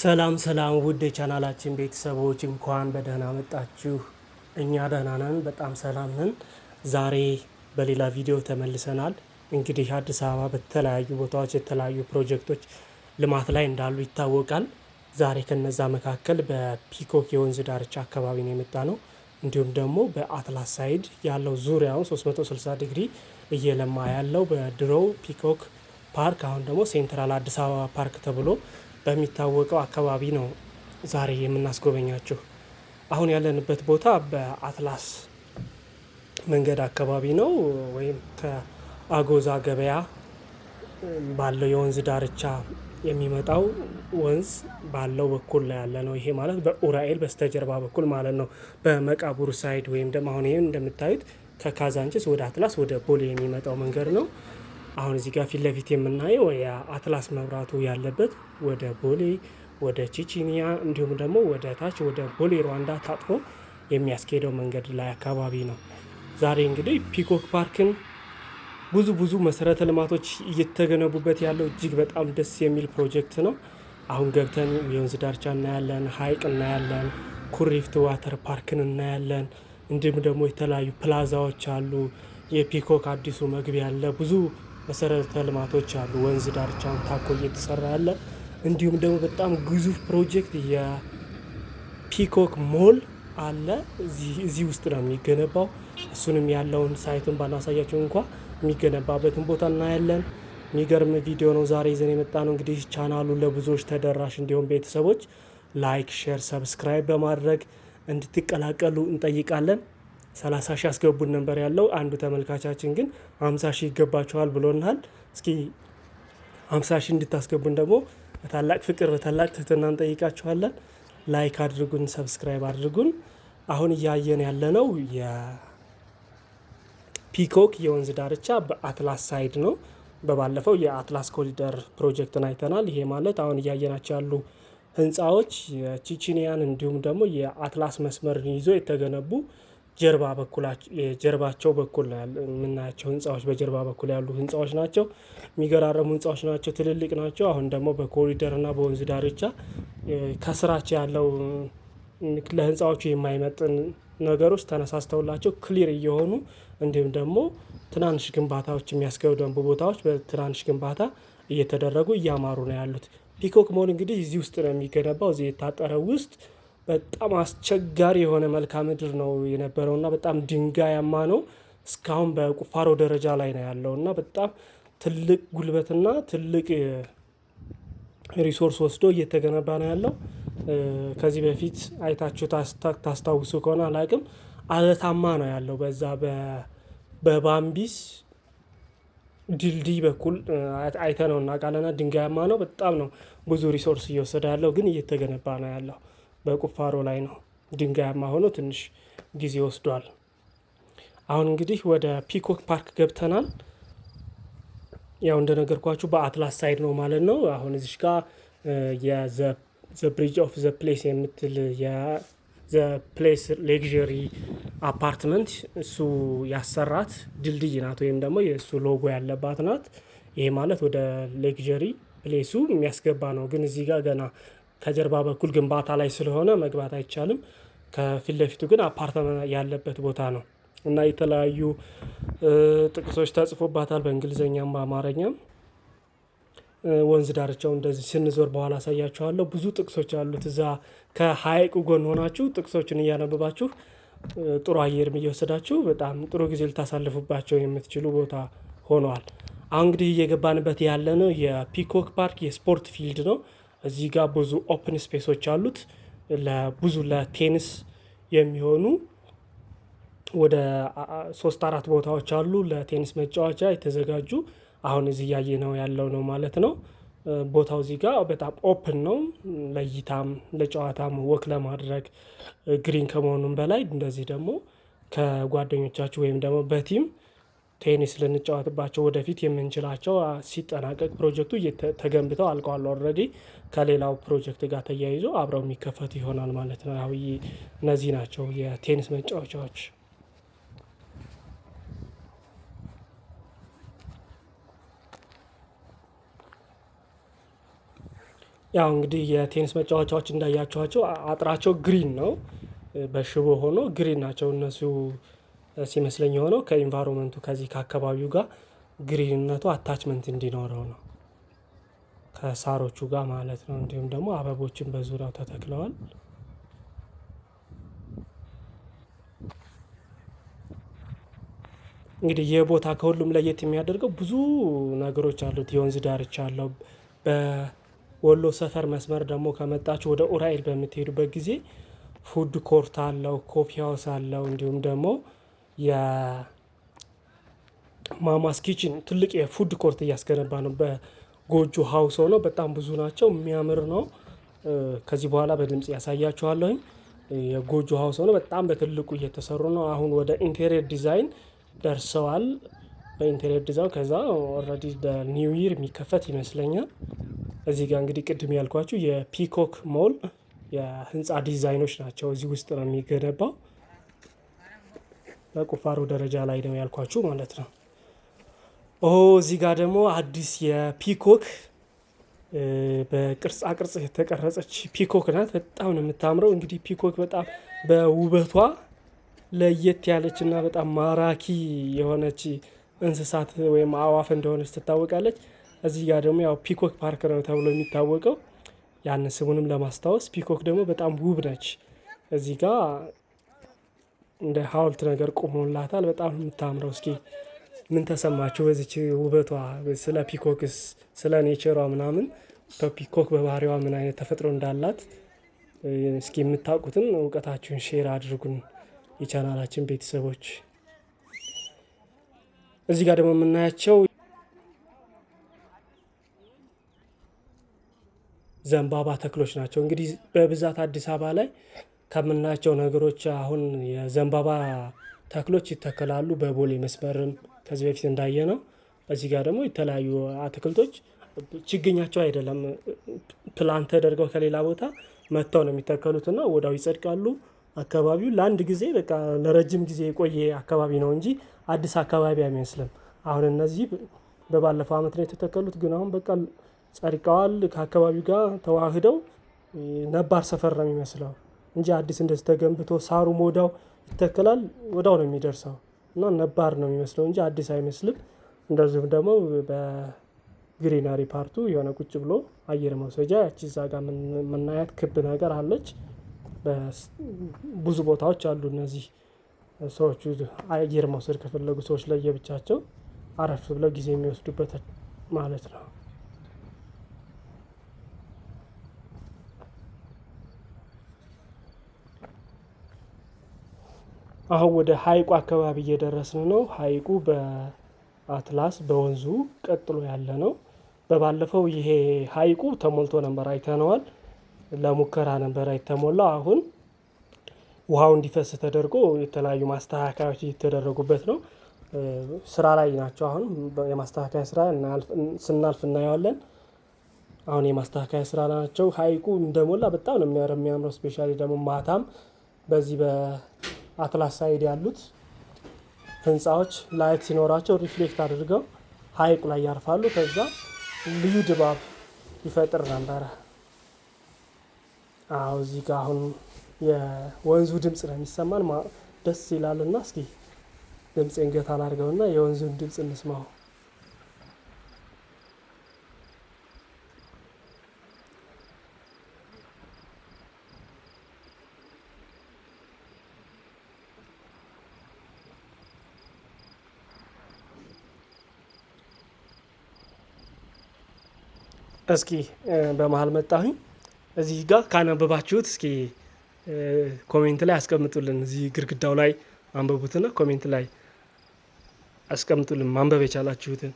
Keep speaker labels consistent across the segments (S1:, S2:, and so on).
S1: ሰላም ሰላም ውድ የቻናላችን ቤተሰቦች እንኳን በደህና መጣችሁ። እኛ ደህና ነን፣ በጣም ሰላም ነን። ዛሬ በሌላ ቪዲዮ ተመልሰናል። እንግዲህ አዲስ አበባ በተለያዩ ቦታዎች የተለያዩ ፕሮጀክቶች ልማት ላይ እንዳሉ ይታወቃል። ዛሬ ከነዛ መካከል በፒኮክ የወንዝ ዳርቻ አካባቢ ነው የመጣ ነው። እንዲሁም ደግሞ በአትላስ ሳይድ ያለው ዙሪያውን 360 ዲግሪ እየለማ ያለው በድሮው ፒኮክ ፓርክ አሁን ደግሞ ሴንትራል አዲስ አበባ ፓርክ ተብሎ በሚታወቀው አካባቢ ነው ዛሬ የምናስጎበኛችሁ። አሁን ያለንበት ቦታ በአትላስ መንገድ አካባቢ ነው፣ ወይም ከአጎዛ ገበያ ባለው የወንዝ ዳርቻ የሚመጣው ወንዝ ባለው በኩል ላይ ያለ ነው። ይሄ ማለት በኡራኤል በስተጀርባ በኩል ማለት ነው። በመቃቡር ሳይድ ወይም ደግሞ አሁን ይሄን እንደምታዩት ከካዛንችስ ወደ አትላስ ወደ ቦሌ የሚመጣው መንገድ ነው። አሁን እዚህ ጋር ፊት ለፊት የምናየው የአትላስ መብራቱ ያለበት ወደ ቦሌ ወደ ቺቺኒያ እንዲሁም ደግሞ ወደ ታች ወደ ቦሌ ሩዋንዳ ታጥፎ የሚያስኬደው መንገድ ላይ አካባቢ ነው። ዛሬ እንግዲህ ፒኮክ ፓርክን ብዙ መሰረተ ልማቶች እየተገነቡበት ያለው እጅግ በጣም ደስ የሚል ፕሮጀክት ነው። አሁን ገብተን የወንዝ ዳርቻ እናያለን፣ ሀይቅ እናያለን፣ ኩሪፍት ዋተር ፓርክን እናያለን። እንዲሁም ደግሞ የተለያዩ ፕላዛዎች አሉ። የፒኮክ አዲሱ መግቢያ ያለ ብዙ መሰረተ ልማቶች አሉ። ወንዝ ዳርቻውን ታኮ እየተሰራ ያለ እንዲሁም ደግሞ በጣም ግዙፍ ፕሮጀክት የፒኮክ ሞል አለ። እዚህ ውስጥ ነው የሚገነባው። እሱንም ያለውን ሳይቱን ባናሳያቸው እንኳ የሚገነባበትን ቦታ እናያለን። የሚገርም ቪዲዮ ነው ዛሬ ይዘን የመጣ ነው። እንግዲህ ቻናሉን ለብዙዎች ተደራሽ እንዲሆን ቤተሰቦች ላይክ፣ ሼር፣ ሰብስክራይብ በማድረግ እንድትቀላቀሉ እንጠይቃለን። 30 ሺህ አስገቡን ነበር ያለው። አንዱ ተመልካቻችን ግን 50 ሺህ ይገባችኋል ብሎናል። እስኪ 50 ሺህ እንድታስገቡን ደግሞ በታላቅ ፍቅር በታላቅ ትህትና እንጠይቃችኋለን። ላይክ አድርጉን፣ ሰብስክራይብ አድርጉን። አሁን እያየን ያለነው የፒኮክ የወንዝ ዳርቻ በአትላስ ሳይድ ነው። በባለፈው የአትላስ ኮሪደር ፕሮጀክትን አይተናል። ይሄ ማለት አሁን እያየናቸው ያሉ ህንፃዎች የቺቺኒያን እንዲሁም ደግሞ የአትላስ መስመርን ይዞ የተገነቡ ጀርባቸው በኩል የምናያቸው ህንፃዎች በጀርባ በኩል ያሉ ህንፃዎች ናቸው። የሚገራረሙ ህንፃዎች ናቸው፣ ትልልቅ ናቸው። አሁን ደግሞ በኮሪደር እና በወንዝ ዳርቻ ከስራቸው ያለው ለህንፃዎቹ የማይመጥን ነገሮች ተነሳስተውላቸው ክሊር እየሆኑ እንዲሁም ደግሞ ትናንሽ ግንባታዎች የሚያስገነቡ ቦታዎች በትናንሽ ግንባታ እየተደረጉ እያማሩ ነው ያሉት። ፒኮክ ሞል እንግዲህ እዚህ ውስጥ ነው የሚገነባው። እዚህ የታጠረው ውስጥ በጣም አስቸጋሪ የሆነ መልክዓ ምድር ነው የነበረው እና በጣም ድንጋያማ ነው። እስካሁን በቁፋሮ ደረጃ ላይ ነው ያለው እና በጣም ትልቅ ጉልበትና ትልቅ ሪሶርስ ወስዶ እየተገነባ ነው ያለው። ከዚህ በፊት አይታችሁ ታስታውሱ ከሆነ አላቅም፣ አለታማ ነው ያለው። በዛ በባምቢስ ድልድይ በኩል አይተነው እናውቃለንና ድንጋያማ ነው። በጣም ነው ብዙ ሪሶርስ እየወሰደ ያለው፣ ግን እየተገነባ ነው ያለው። በቁፋሮ ላይ ነው። ድንጋያማ ሆኖ ትንሽ ጊዜ ወስዷል። አሁን እንግዲህ ወደ ፒኮክ ፓርክ ገብተናል። ያው እንደነገርኳችሁ በአትላስ ሳይድ ነው ማለት ነው። አሁን እዚህ ጋር የዘ ብሪጅ ኦፍ ዘ ፕሌስ የምትል የዘ ፕሌስ ሌክዠሪ አፓርትመንት እሱ ያሰራት ድልድይ ናት፣ ወይም ደግሞ የእሱ ሎጎ ያለባት ናት። ይሄ ማለት ወደ ሌክዠሪ ፕሌሱ የሚያስገባ ነው። ግን እዚህ ጋር ገና ከጀርባ በኩል ግንባታ ላይ ስለሆነ መግባት አይቻልም። ከፊት ለፊቱ ግን አፓርታማ ያለበት ቦታ ነው እና የተለያዩ ጥቅሶች ተጽፎባታል በእንግሊዘኛም በአማርኛም። ወንዝ ዳርቻው እንደዚህ ስንዞር በኋላ አሳያችኋለሁ። ብዙ ጥቅሶች አሉት። እዛ ከሀይቁ ጎን ሆናችሁ ጥቅሶችን እያነበባችሁ ጥሩ አየርም እየወሰዳችሁ በጣም ጥሩ ጊዜ ልታሳልፉባቸው የምትችሉ ቦታ ሆነዋል። አሁን እንግዲህ እየገባንበት ያለ ነው የፒኮክ ፓርክ የስፖርት ፊልድ ነው። እዚህ ጋር ብዙ ኦፕን ስፔሶች አሉት። ለብዙ ለቴኒስ የሚሆኑ ወደ 3-4 ቦታዎች አሉ ለቴኒስ መጫወቻ የተዘጋጁ። አሁን እዚህ እያየ ነው ያለው ነው ማለት ነው። ቦታው እዚህ ጋር በጣም ኦፕን ነው፣ ለእይታም ለጨዋታም ወክ ለማድረግ ግሪን ከመሆኑም በላይ እንደዚህ ደግሞ ከጓደኞቻችሁ ወይም ደግሞ በቲም ቴኒስ ልንጫወትባቸው ወደፊት የምንችላቸው ሲጠናቀቅ ፕሮጀክቱ ተገንብተው አልቀዋል ኦልሬዲ። ከሌላው ፕሮጀክት ጋር ተያይዞ አብረው የሚከፈቱ ይሆናል ማለት ነው። ያው እነዚህ ናቸው የቴኒስ መጫወቻዎች። ያው እንግዲህ የቴኒስ መጫወቻዎች እንዳያቸዋቸው አጥራቸው ግሪን ነው፣ በሽቦ ሆኖ ግሪን ናቸው እነሱ ሲመስለኝ የሆነው ከኢንቫይሮመንቱ ከዚህ ከአካባቢው ጋር ግሪንነቱ አታችመንት እንዲኖረው ነው ከሳሮቹ ጋር ማለት ነው። እንዲሁም ደግሞ አበቦችን በዙሪያው ተተክለዋል። እንግዲህ ይህ ቦታ ከሁሉም ለየት የሚያደርገው ብዙ ነገሮች አሉት። የወንዝ ዳርቻ አለው። በወሎ ሰፈር መስመር ደግሞ ከመጣችሁ ወደ ኡራኤል በምትሄዱበት ጊዜ ፉድ ኮርት አለው፣ ኮፊ ሀውስ አለው። እንዲሁም ደግሞ የማማስ ኪችን ትልቅ የፉድ ኮርት እያስገነባ ነው። በጎጆ ሀውስ ሆነው በጣም ብዙ ናቸው። የሚያምር ነው። ከዚህ በኋላ በድምጽ ያሳያችኋለሁኝ። የጎጆ ሀውስ ሆነው በጣም በትልቁ እየተሰሩ ነው። አሁን ወደ ኢንቴሪየር ዲዛይን ደርሰዋል። በኢንቴሪየር ዲዛይን ከዛ ኦልሬዲ በኒው ይር የሚከፈት ይመስለኛል። እዚህ ጋር እንግዲህ ቅድም ያልኳችሁ የፒኮክ ሞል የህንፃ ዲዛይኖች ናቸው። እዚህ ውስጥ ነው የሚገነባው። በቁፋሮ ደረጃ ላይ ነው ያልኳችሁ ማለት ነው። እዚህ ጋር ደግሞ አዲስ የፒኮክ በቅርጻ ቅርጽ የተቀረጸች ፒኮክ ናት። በጣም ነው የምታምረው። እንግዲህ ፒኮክ በጣም በውበቷ ለየት ያለች እና በጣም ማራኪ የሆነች እንስሳት ወይም አዋፍ እንደሆነች ትታወቃለች። እዚህ ጋር ደግሞ ያው ፒኮክ ፓርክ ነው ተብሎ የሚታወቀው። ያን ስሙንም ለማስታወስ ፒኮክ ደግሞ በጣም ውብ ነች። እዚህ ጋር እንደ ሀውልት ነገር ቆሞላታል። በጣም የምታምረው። እስኪ ምን ተሰማችሁ በዚች ውበቷ? ስለ ፒኮክስ ስለ ኔቸሯ ምናምን ፒኮክ በባህሪዋ ምን አይነት ተፈጥሮ እንዳላት እስኪ የምታውቁትን እውቀታችሁን ሼር አድርጉን የቻናላችን ቤተሰቦች። እዚህ ጋር ደግሞ የምናያቸው ዘንባባ ተክሎች ናቸው። እንግዲህ በብዛት አዲስ አበባ ላይ ከምናያቸው ነገሮች አሁን የዘንባባ ተክሎች ይተከላሉ። በቦሌ መስመርም ከዚህ በፊት እንዳየ ነው። እዚህ ጋር ደግሞ የተለያዩ አትክልቶች ችግኛቸው አይደለም ፕላንት ተደርገው ከሌላ ቦታ መጥተው ነው የሚተከሉትና ወዳው ይጸድቃሉ። አካባቢው ለአንድ ጊዜ በቃ ለረጅም ጊዜ የቆየ አካባቢ ነው እንጂ አዲስ አካባቢ አይመስልም። አሁን እነዚህ በባለፈው አመት ነው የተተከሉት፣ ግን አሁን በቃ ጸድቀዋል። ከአካባቢው ጋር ተዋህደው ነባር ሰፈር ነው የሚመስለው እንጂ አዲስ እንደዚህ ተገንብቶ ሳሩ ወዳው ይተከላል ወዳው ነው የሚደርሰው እና ነባር ነው የሚመስለው እንጂ አዲስ አይመስልም። እንደዚሁም ደግሞ በግሪናሪ ፓርቱ የሆነ ቁጭ ብሎ አየር መውሰጃ ያቺ እዛ ጋር የምናያት ክብ ነገር አለች። ብዙ ቦታዎች አሉ እነዚህ ሰዎች አየር መውሰድ ከፈለጉ ሰዎች ለየብቻቸው አረፍ ብለው ጊዜ የሚወስዱበት ማለት ነው። አሁን ወደ ሀይቁ አካባቢ እየደረስን ነው። ሀይቁ በአትላስ በወንዙ ቀጥሎ ያለ ነው። በባለፈው ይሄ ሀይቁ ተሞልቶ ነበር አይተነዋል። ለሙከራ ነበር የተሞላው። አሁን ውሃው እንዲፈስ ተደርጎ የተለያዩ ማስተካከያዎች እየተደረጉበት ነው። ስራ ላይ ናቸው። አሁን የማስተካከያ ስራ ስናልፍ እናየዋለን። አሁን የማስተካከያ ስራ ናቸው። ሀይቁ እንደሞላ በጣም ነው የሚያምረው። ስፔሻሊ ደግሞ ማታም በዚህ በአትላስ ሳይድ ያሉት ህንፃዎች ላይት ሲኖራቸው ሪፍሌክት አድርገው ሀይቁ ላይ ያርፋሉ። ከዛ ልዩ ድባብ ይፈጥር ነበረ። እዚህ ጋር አሁን የወንዙ ድምፅ ነው የሚሰማን። ደስ ይላልና እስኪ ድምፄን ገታ ላድርገውና የወንዙን ድምፅ እንስማው። እስኪ በመሀል መጣሁኝ። እዚህ ጋር ካነበባችሁት እስኪ ኮሜንት ላይ አስቀምጡልን። እዚህ ግድግዳው ላይ አንብቡትና ኮሜንት ላይ አስቀምጡልን ማንበብ የቻላችሁትን።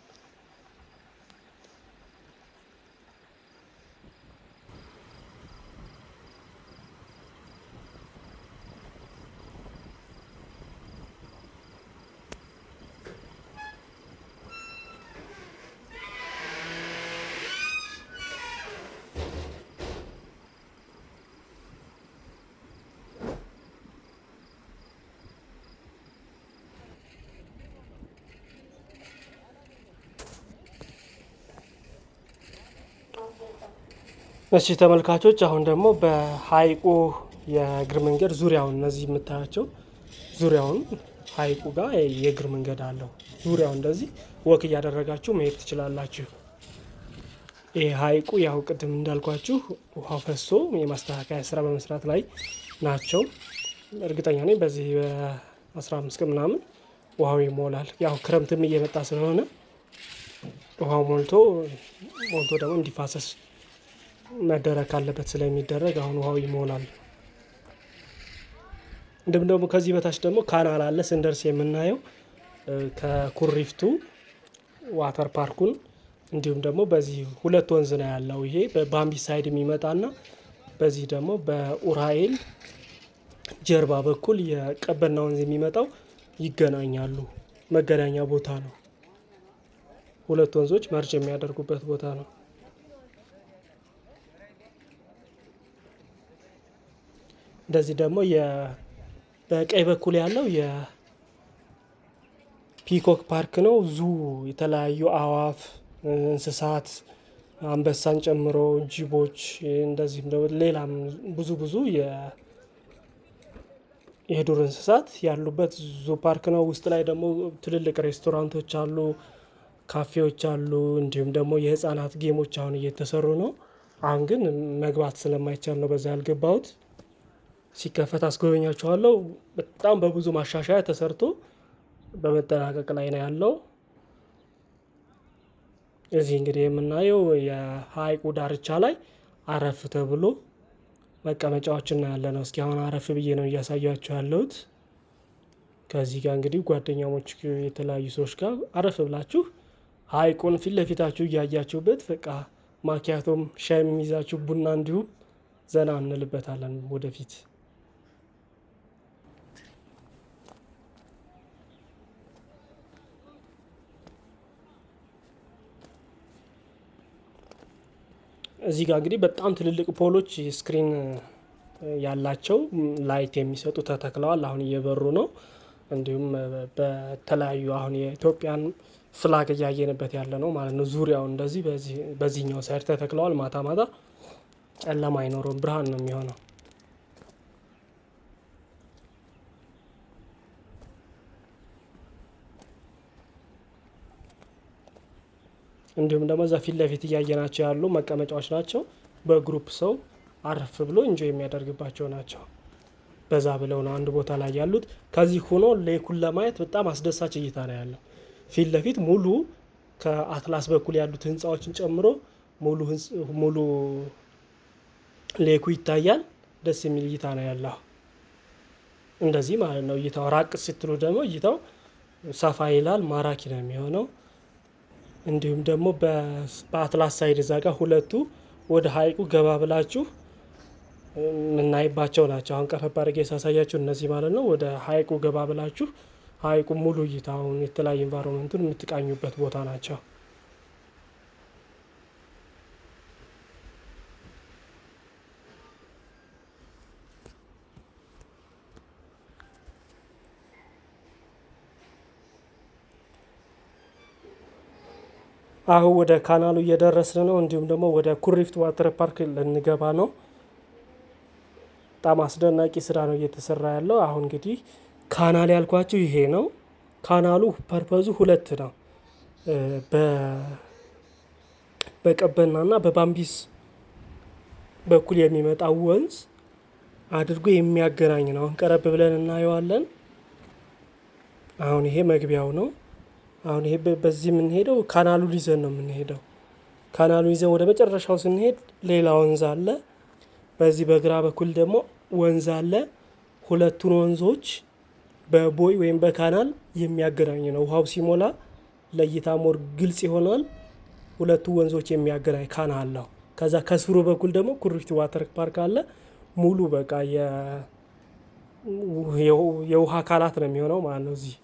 S1: እሺ ተመልካቾች አሁን ደግሞ በሀይቁ የእግር መንገድ ዙሪያውን እነዚህ የምታያቸው ዙሪያውን ሀይቁ ጋር የእግር መንገድ አለው። ዙሪያው እንደዚህ ወክ እያደረጋችሁ መሄድ ትችላላችሁ። ይህ ሀይቁ ያው ቅድም እንዳልኳችሁ ውሃ ፈሶ የማስተካከያ ስራ በመስራት ላይ ናቸው። እርግጠኛ ነኝ በዚህ በ15 ቀን ምናምን ውሃው ይሞላል። ያው ክረምትም እየመጣ ስለሆነ ውሃው ሞልቶ ደግሞ እንዲፋሰስ መደረግ ካለበት ስለሚደረግ አሁን ውሃው ይሞላል። እንዲሁም ደግሞ ከዚህ በታች ደግሞ ካናል አለ ስንደርስ የምናየው ከኩሪፍቱ ዋተር ፓርኩን እንዲሁም ደግሞ በዚህ ሁለት ወንዝ ነው ያለው። ይሄ በባምቢ ሳይድ የሚመጣና በዚህ ደግሞ በኡራኤል ጀርባ በኩል የቀበና ወንዝ የሚመጣው ይገናኛሉ። መገናኛ ቦታ ነው። ሁለት ወንዞች መርጅ የሚያደርጉበት ቦታ ነው። እንደዚህ ደግሞ በቀኝ በኩል ያለው የፒኮክ ፓርክ ነው። ዙ የተለያዩ አዋፍ፣ እንስሳት አንበሳን ጨምሮ ጅቦች፣ እንደዚህም ደግሞ ሌላም ብዙ የዱር እንስሳት ያሉበት ዙ ፓርክ ነው። ውስጥ ላይ ደግሞ ትልልቅ ሬስቶራንቶች አሉ፣ ካፌዎች አሉ። እንዲሁም ደግሞ የህፃናት ጌሞች አሁን እየተሰሩ ነው። አሁን ግን መግባት ስለማይቻል ነው በዛ ያልገባሁት። ሲከፈት አስጎበኛችኋለሁ። በጣም በብዙ ማሻሻያ ተሰርቶ በመጠናቀቅ ላይ ነው ያለው። እዚህ እንግዲህ የምናየው የሀይቁ ዳርቻ ላይ አረፍ ተብሎ መቀመጫዎችን ያለ ነው። እስኪ አሁን አረፍ ብዬ ነው እያሳያችሁ ያለሁት። ከዚህ ጋር እንግዲህ ጓደኛሞች የተለያዩ ሰዎች ጋር አረፍ ብላችሁ ሀይቁን ፊት ለፊታችሁ እያያችሁበት በቃ ማኪያቶም ሻይም ይዛችሁ ቡና እንዲሁም ዘና እንልበታለን ወደፊት። እዚህ ጋር እንግዲህ በጣም ትልልቅ ፖሎች ስክሪን ያላቸው ላይት የሚሰጡ ተተክለዋል። አሁን እየበሩ ነው። እንዲሁም በተለያዩ አሁን የኢትዮጵያን ፍላግ እያየንበት ያለ ነው ማለት ነው። ዙሪያው እንደዚህ በዚህኛው ሳይድ ተተክለዋል። ማታ ማታ ጨለማ አይኖረውም፣ ብርሃን ነው የሚሆነው። እንዲሁም ደግሞ እዛ ፊት ለፊት እያየናቸው ያሉ መቀመጫዎች ናቸው። በግሩፕ ሰው አረፍ ብሎ እንጆይ የሚያደርግባቸው ናቸው። በዛ ብለው ነው አንድ ቦታ ላይ ያሉት። ከዚህ ሆኖ ሌኩን ለማየት በጣም አስደሳች እይታ ነው ያለው። ፊት ለፊት ሙሉ ከአትላስ በኩል ያሉት ህንፃዎችን ጨምሮ ሙሉ ሌኩ ይታያል። ደስ የሚል እይታ ነው ያለው። እንደዚህ ማለት ነው እይታው። ራቅ ስትሉ ደግሞ እይታው ሰፋ ይላል፣ ማራኪ ነው የሚሆነው። እንዲሁም ደግሞ በአትላስ ሳይድ እዛ ጋር ሁለቱ ወደ ሀይቁ ገባ ብላችሁ የምናይባቸው ናቸው። አሁን ቀረብ አድርጌ ሳሳያችሁ እነዚህ ማለት ነው። ወደ ሀይቁ ገባ ብላችሁ ሀይቁ ሙሉ እይታውን የተለያዩ ኢንቫይሮንመንቱን የምትቃኙበት ቦታ ናቸው። አሁን ወደ ካናሉ እየደረስን ነው። እንዲሁም ደግሞ ወደ ኩሪፍቱ ዋተር ፓርክ ልንገባ ነው። በጣም አስደናቂ ስራ ነው እየተሰራ ያለው። አሁን እንግዲህ ካናል ያልኳችሁ ይሄ ነው። ካናሉ ፐርፐዙ ሁለት ነው። በቀበናና በባምቢስ በኩል የሚመጣው ወንዝ አድርጎ የሚያገናኝ ነው። አሁን ቀረብ ብለን እናየዋለን። አሁን ይሄ መግቢያው ነው። አሁን ይሄ በዚህ የምንሄደው ካናሉን ይዘን ነው የምንሄደው። ካናሉን ይዘን ወደ መጨረሻው ስንሄድ ሌላ ወንዝ አለ። በዚህ በግራ በኩል ደግሞ ወንዝ አለ። ሁለቱን ወንዞች በቦይ ወይም በካናል የሚያገናኝ ነው። ውሃው ሲሞላ ለእይታ ሞር ግልጽ ይሆናል። ሁለቱ ወንዞች የሚያገናኝ ካናል ነው። ከዛ ከስሩ በኩል ደግሞ ኩሪፍቱ ዋተር ፓርክ አለ። ሙሉ በቃ የውሃ አካላት ነው የሚሆነው ማለት ነው። እዚህ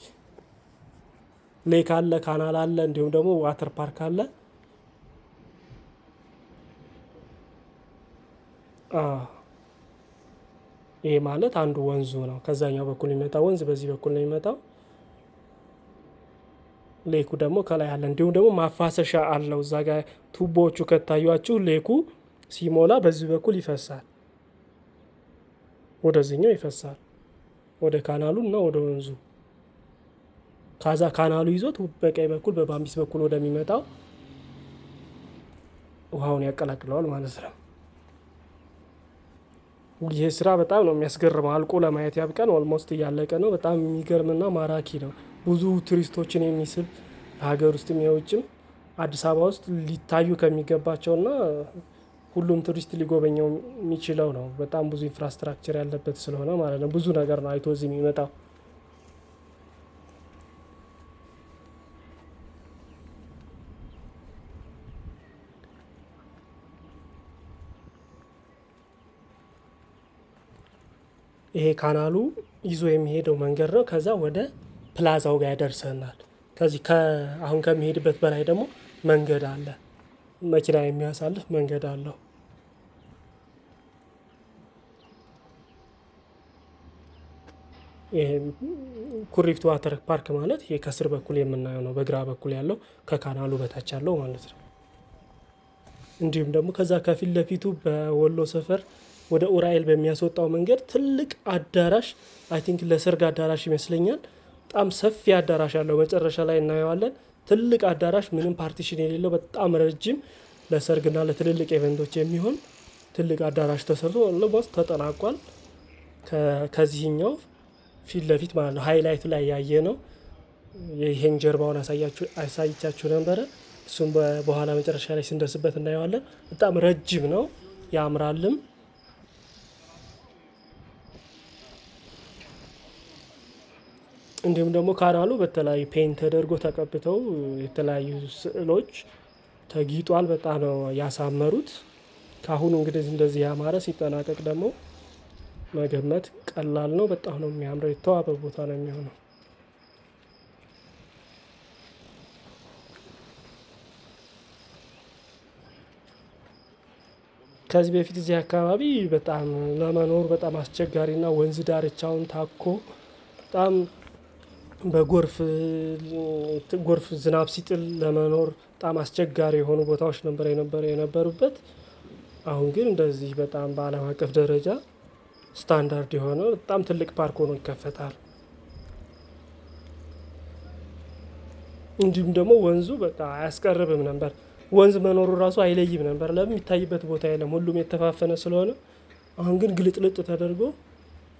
S1: ሌክ አለ፣ ካናል አለ፣ እንዲሁም ደግሞ ዋተር ፓርክ አለ። ይሄ ማለት አንዱ ወንዙ ነው። ከዛኛው በኩል የሚመጣው ወንዝ በዚህ በኩል ነው የሚመጣው። ሌኩ ደግሞ ከላይ አለ። እንዲሁም ደግሞ ማፋሰሻ አለው። እዛ ጋር ቱቦዎቹ ከታዩአችሁ ሌኩ ሲሞላ በዚህ በኩል ይፈሳል፣ ወደዚህኛው ይፈሳል ወደ ካናሉ እና ወደ ወንዙ። ካዛ ካናሉ ይዞት በቀኝ በኩል በባምቢስ በኩል ወደሚመጣው ውሃውን ያቀላቅለዋል ማለት ነው። ይህ ስራ በጣም ነው የሚያስገርመው። አልቆ ለማየት ያብቃን። ኦልሞስት እያለቀ ነው። በጣም የሚገርምና ማራኪ ነው። ብዙ ቱሪስቶችን የሚስብ ሀገር ውስጥም የውጭም አዲስ አበባ ውስጥ ሊታዩ ከሚገባቸውና ሁሉም ቱሪስት ሊጎበኘው የሚችለው ነው። በጣም ብዙ ኢንፍራስትራክቸር ያለበት ስለሆነ ማለት ነው። ብዙ ነገር ነው አይቶ እዚህ የሚመጣው። ይሄ ካናሉ ይዞ የሚሄደው መንገድ ነው። ከዛ ወደ ፕላዛው ጋር ያደርሰናል። ከዚህ አሁን ከሚሄድበት በላይ ደግሞ መንገድ አለ፣ መኪና የሚያሳልፍ መንገድ አለው። ይሄ ኩሪፍቱ ዋተር ፓርክ ማለት ይሄ ከስር በኩል የምናየው ነው። በግራ በኩል ያለው ከካናሉ በታች ያለው ማለት ነው። እንዲሁም ደግሞ ከዛ ከፊት ለፊቱ በወሎ ሰፈር ወደ ኡራኤል በሚያስወጣው መንገድ ትልቅ አዳራሽ፣ አይ ቲንክ ለሰርግ አዳራሽ ይመስለኛል። በጣም ሰፊ አዳራሽ አለው። መጨረሻ ላይ እናየዋለን። ትልቅ አዳራሽ፣ ምንም ፓርቲሽን የሌለው በጣም ረጅም፣ ለሰርግና ለትልልቅ ኢቨንቶች የሚሆን ትልቅ አዳራሽ ተሰርቶ ኦልሞስት ተጠናቋል። ከዚህኛው ፊት ለፊት ማለት ነው ሃይላይቱ ላይ ያየ ነው። ይሄን ጀርባውን አሳይቻችሁ ነበረ። እሱም በኋላ መጨረሻ ላይ ስንደርስበት እናየዋለን። በጣም ረጅም ነው፣ ያምራልም። እንዲሁም ደግሞ ካናሉ በተለያዩ ፔንት ተደርጎ ተቀብተው የተለያዩ ስዕሎች ተጊጧል። በጣም ነው ያሳመሩት። ከአሁኑ እንግዲህ እንደዚህ ያማረ ሲጠናቀቅ ደግሞ መገመት ቀላል ነው። በጣም ነው የሚያምረው። የተዋበ ቦታ ነው የሚሆነው። ከዚህ በፊት እዚህ አካባቢ በጣም ለመኖር በጣም አስቸጋሪና ወንዝ ዳርቻውን ታኮ በጣም በጎርፍ ዝናብ ሲጥል ለመኖር በጣም አስቸጋሪ የሆኑ ቦታዎች የነበሩበት። አሁን ግን እንደዚህ በጣም በዓለም አቀፍ ደረጃ ስታንዳርድ የሆነ በጣም ትልቅ ፓርክ ሆኖ ይከፈታል። እንዲሁም ደግሞ ወንዙ በቃ አያስቀርብም ነበር። ወንዝ መኖሩ ራሱ አይለይም ነበር። ለምን የሚታይበት ቦታ የለም፣ ሁሉም የተፋፈነ ስለሆነ። አሁን ግን ግልጥልጥ ተደርጎ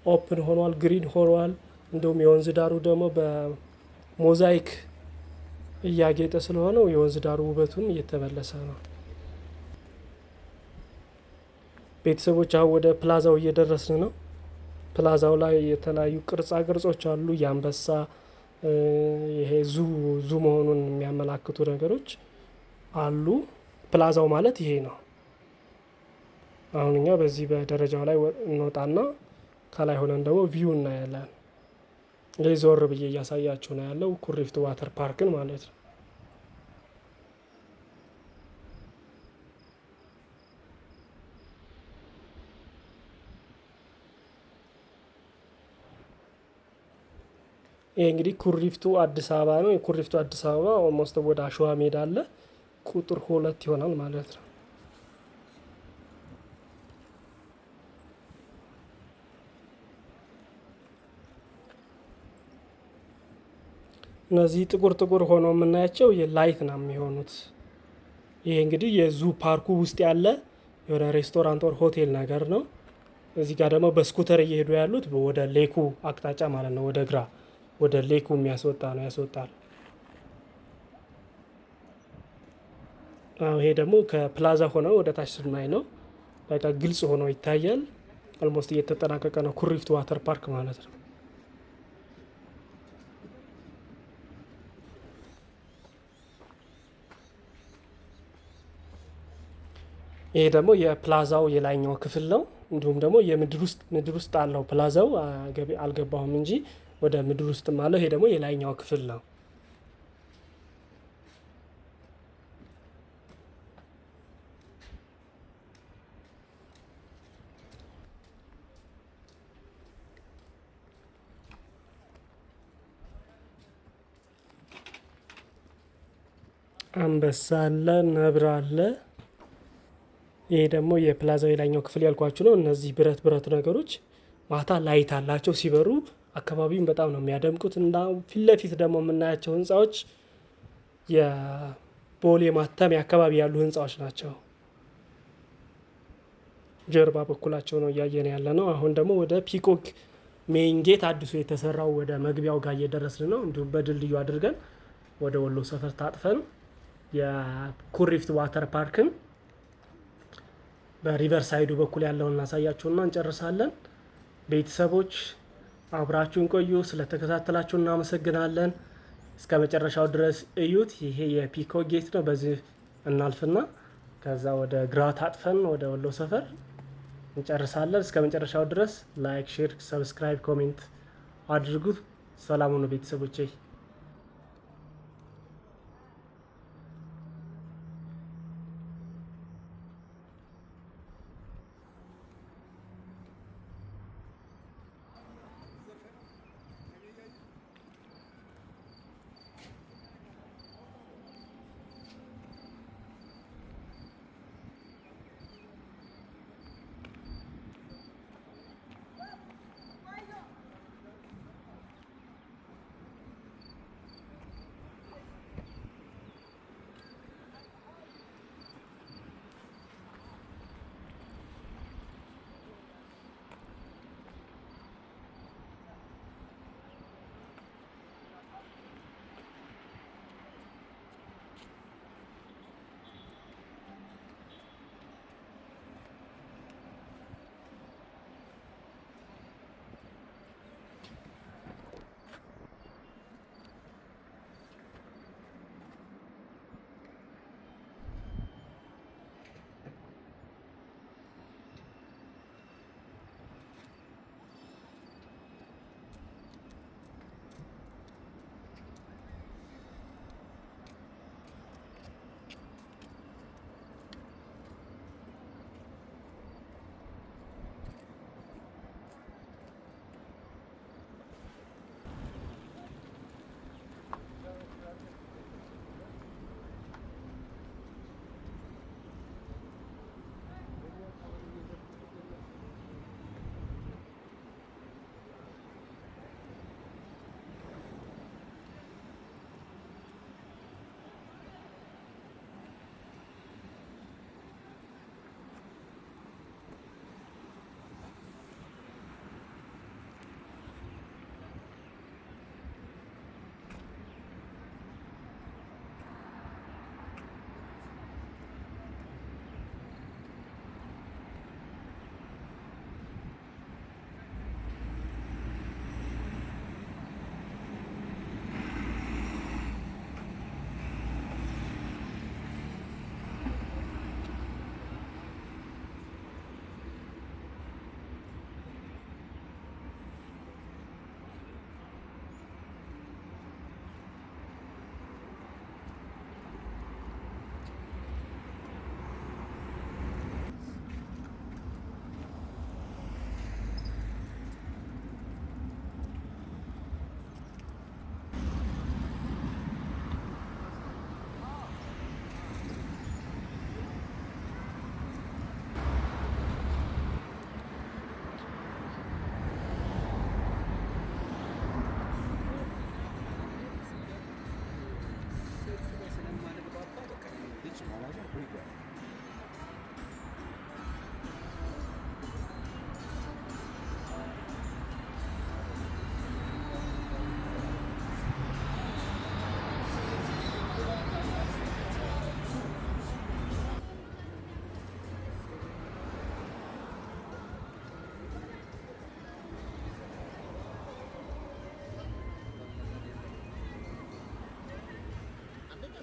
S1: ኦፕን ሆኗል፣ ግሪን ሆኗል። እንደውም የወንዝ ዳሩ ደግሞ በሞዛይክ እያጌጠ ስለሆነ የወንዝ ዳሩ ውበቱን እየተመለሰ ነው። ቤተሰቦች አሁን ወደ ፕላዛው እየደረስን ነው። ፕላዛው ላይ የተለያዩ ቅርጻ ቅርጾች አሉ። የአንበሳ ይሄ ዙ መሆኑን የሚያመላክቱ ነገሮች አሉ። ፕላዛው ማለት ይሄ ነው። አሁን እኛ በዚህ በደረጃው ላይ እንወጣና ከላይ ሆነን ደግሞ ቪው እናያለን። ይህ ዞር ብዬ እያሳያችሁ ነው ያለው ኩሪፍቱ ዋተር ፓርክን ማለት ነው። ይሄ እንግዲህ ኩሪፍቱ አዲስ አበባ ነው። የኩሪፍቱ አዲስ አበባ ኦልሞስት ወደ አሸዋ ሜዳ አለ ቁጥር 2 ይሆናል ማለት ነው። እነዚህ ጥቁር ጥቁር ሆነው የምናያቸው የላይት ነው የሚሆኑት። ይሄ እንግዲህ የዙ ፓርኩ ውስጥ ያለ የሆነ ሬስቶራንት ወር ሆቴል ነገር ነው። እዚህ ጋር ደግሞ በስኩተር እየሄዱ ያሉት ወደ ሌኩ አቅጣጫ ማለት ነው። ወደ ግራ ወደ ሌኩ የሚያስወጣ ነው፣ ያስወጣል። ይሄ ደግሞ ከፕላዛ ሆነው ወደ ታች ስናይ ነው። በቃ ግልጽ ሆኖ ይታያል። ኦልሞስት እየተጠናቀቀ ነው ኩሪፍቱ ዋተር ፓርክ ማለት ነው። ይሄ ደግሞ የፕላዛው የላይኛው ክፍል ነው። እንዲሁም ደግሞ ምድር ውስጥ አለው ፕላዛው። አልገባሁም እንጂ ወደ ምድር ውስጥም አለው። ይሄ ደግሞ የላይኛው ክፍል ነው። አንበሳ አለ፣ ነብር አለ። ይሄ ደግሞ የፕላዛው የላይኛው ክፍል ያልኳችሁ ነው። እነዚህ ብረት ብረት ነገሮች ማታ ላይት አላቸው ሲበሩ አካባቢውን በጣም ነው የሚያደምቁት። እና ፊት ለፊት ደግሞ የምናያቸው ህንፃዎች የቦሌ ማተሚያ አካባቢ ያሉ ህንፃዎች ናቸው። ጀርባ በኩላቸው ነው እያየን ያለ ነው። አሁን ደግሞ ወደ ፒኮክ ሜይን ጌት አዲሱ የተሰራው ወደ መግቢያው ጋር እየደረስን ነው። እንዲሁም በድልድዩ አድርገን ወደ ወሎ ሰፈር ታጥፈን የኩሪፍት ዋተር ፓርክን በሪቨር ሳይዱ በኩል ያለውን እናሳያችሁና እንጨርሳለን። ቤተሰቦች አብራችሁን ቆዩ። ስለተከታተላችሁ እናመሰግናለን። እስከ መጨረሻው ድረስ እዩት። ይሄ የፒኮክ ጌት ነው። በዚህ እናልፍና ከዛ ወደ ግራ ታጥፈን ወደ ወሎ ሰፈር እንጨርሳለን። እስከ መጨረሻው ድረስ ላይክ፣ ሼር፣ ሰብስክራይብ፣ ኮሜንት አድርጉት። ሰላም ሁኑ ቤተሰቦቼ።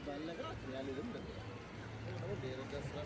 S2: ባለጋ ያለ ልምድ ነው። ደግሞ ደረጃ ስራ